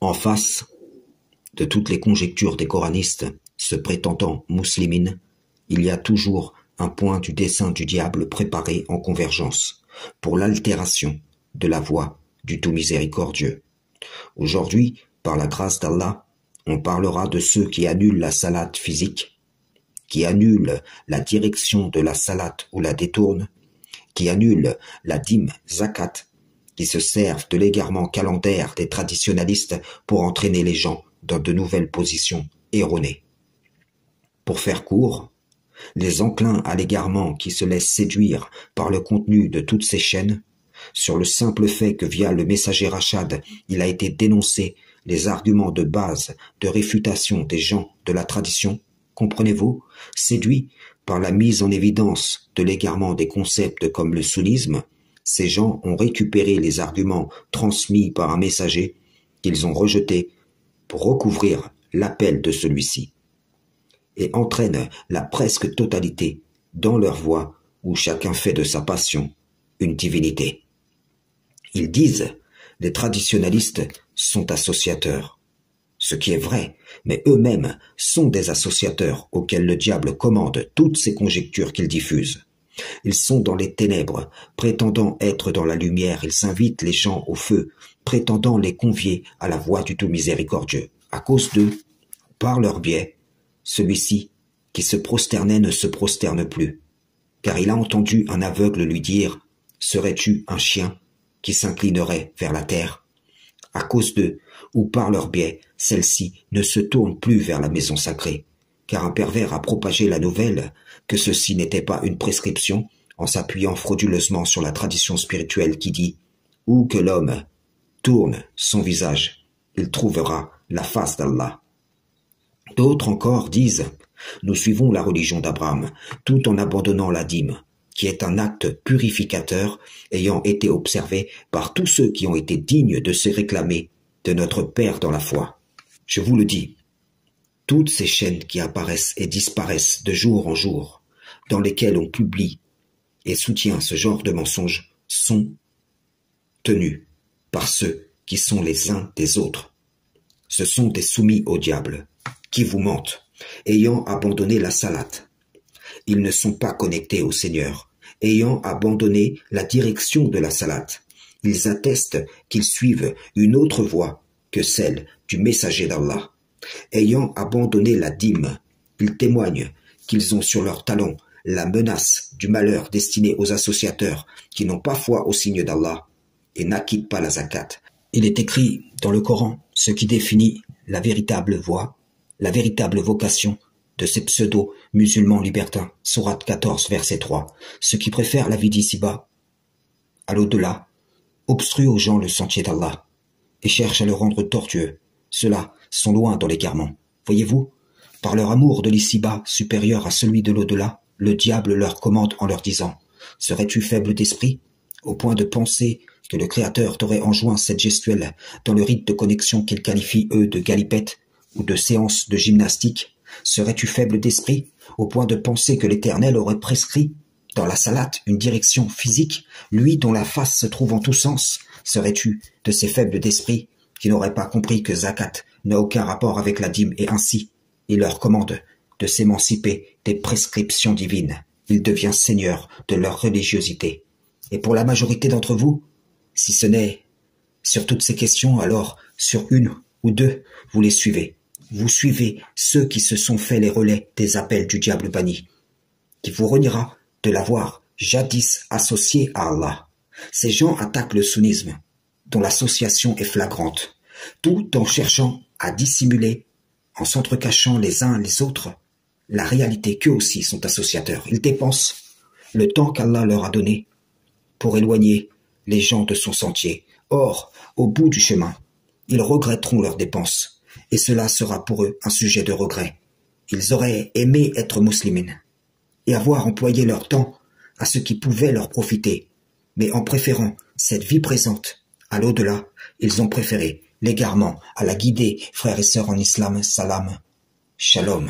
En face de toutes les conjectures des coranistes se prétendant muslimines, il y a toujours un point du dessein du diable préparé en convergence pour l'altération de la voie du tout miséricordieux. Aujourd'hui, par la grâce d'Allah, on parlera de ceux qui annulent la salate physique, qui annulent la direction de la salate ou la détournent, qui annulent la dîme zakat, qui se servent de l'égarement calendaire des traditionalistes pour entraîner les gens dans de nouvelles positions erronées. Pour faire court, les enclins à l'égarement qui se laissent séduire par le contenu de toutes ces chaînes, sur le simple fait que via le messager Rachad, il a été dénoncé les arguments de base de réfutation des gens de la tradition, comprenez-vous, séduits par la mise en évidence de l'égarement des concepts comme le sunnisme, ces gens ont récupéré les arguments transmis par un messager qu'ils ont rejetés pour recouvrir l'appel de celui-ci et entraînent la presque totalité dans leur voie où chacun fait de sa passion une divinité. Ils disent, les traditionalistes sont associateurs, ce qui est vrai, mais eux-mêmes sont des associateurs auxquels le diable commande toutes ces conjectures qu'ils diffusent. Ils sont dans les ténèbres, prétendant être dans la lumière, ils invitent les gens au feu, prétendant les convier à la voie du tout miséricordieux. À cause d'eux, par leur biais, celui-ci qui se prosternait ne se prosterne plus, car il a entendu un aveugle lui dire « Serais-tu un chien qui s'inclinerait vers la terre ?» À cause d'eux, ou par leur biais, celle-ci ne se tourne plus vers la maison sacrée, car un pervers a propagé la nouvelle que ceci n'était pas une prescription en s'appuyant frauduleusement sur la tradition spirituelle qui dit « Où que l'homme tourne son visage, il trouvera la face d'Allah. » D'autres encore disent « Nous suivons la religion d'Abraham, tout en abandonnant la dîme, qui est un acte purificateur ayant été observé par tous ceux qui ont été dignes de se réclamer de notre Père dans la foi. » Je vous le dis, toutes ces chaînes qui apparaissent et disparaissent de jour en jour, dans lesquelles on publie et soutient ce genre de mensonges, sont tenues par ceux qui sont les uns des autres. Ce sont des soumis au diable, qui vous mentent, ayant abandonné la salate. Ils ne sont pas connectés au Seigneur, ayant abandonné la direction de la salate. Ils attestent qu'ils suivent une autre voie que celle du messager d'Allah. Ayant abandonné la dîme, ils témoignent qu'ils ont sur leur talon la menace du malheur destiné aux associateurs qui n'ont pas foi au signe d'Allah et n'acquittent pas la zakat. Il est écrit dans le Coran ce qui définit la véritable voie, la véritable vocation de ces pseudo-musulmans libertins. Sourate 14, verset 3. Ceux qui préfèrent la vie d'ici-bas à l'au-delà obstruent aux gens le sentier d'Allah et cherchent à le rendre tortueux. Ceux-là sont loin dans l'égarement. Voyez-vous, par leur amour de l'ici-bas supérieur à celui de l'au-delà, le diable leur commande en leur disant « Serais-tu faible d'esprit, au point de penser que le Créateur t'aurait enjoint cette gestuelle dans le rite de connexion qu'ils qualifient eux de galipette ou de séance de gymnastique? Serais-tu faible d'esprit, au point de penser que l'Éternel aurait prescrit dans la salate une direction physique, lui dont la face se trouve en tous sens? Serais-tu de ces faibles d'esprit qui n'auraient pas compris que zakat n'a aucun rapport avec la dîme et ainsi il leur commande de s'émanciper des prescriptions divines. Il devient seigneur de leur religiosité. Et pour la majorité d'entre vous, si ce n'est sur toutes ces questions, alors sur une ou deux, vous les suivez. Vous suivez ceux qui se sont fait les relais des appels du diable banni, qui vous reniera de l'avoir jadis associé à Allah. Ces gens attaquent le sunnisme, dont l'association est flagrante, tout en cherchant à dissimuler, en s'entrecachant les uns les autres, la réalité qu'eux aussi sont associateurs. Ils dépensent le temps qu'Allah leur a donné pour éloigner les gens de son sentier. Or, au bout du chemin, ils regretteront leurs dépenses, et cela sera pour eux un sujet de regret. Ils auraient aimé être muslimines et avoir employé leur temps à ce qui pouvait leur profiter, mais en préférant cette vie présente à l'au-delà, ils ont préféré l'égarement à la guidée. Frères et sœurs en islam, salam, shalom.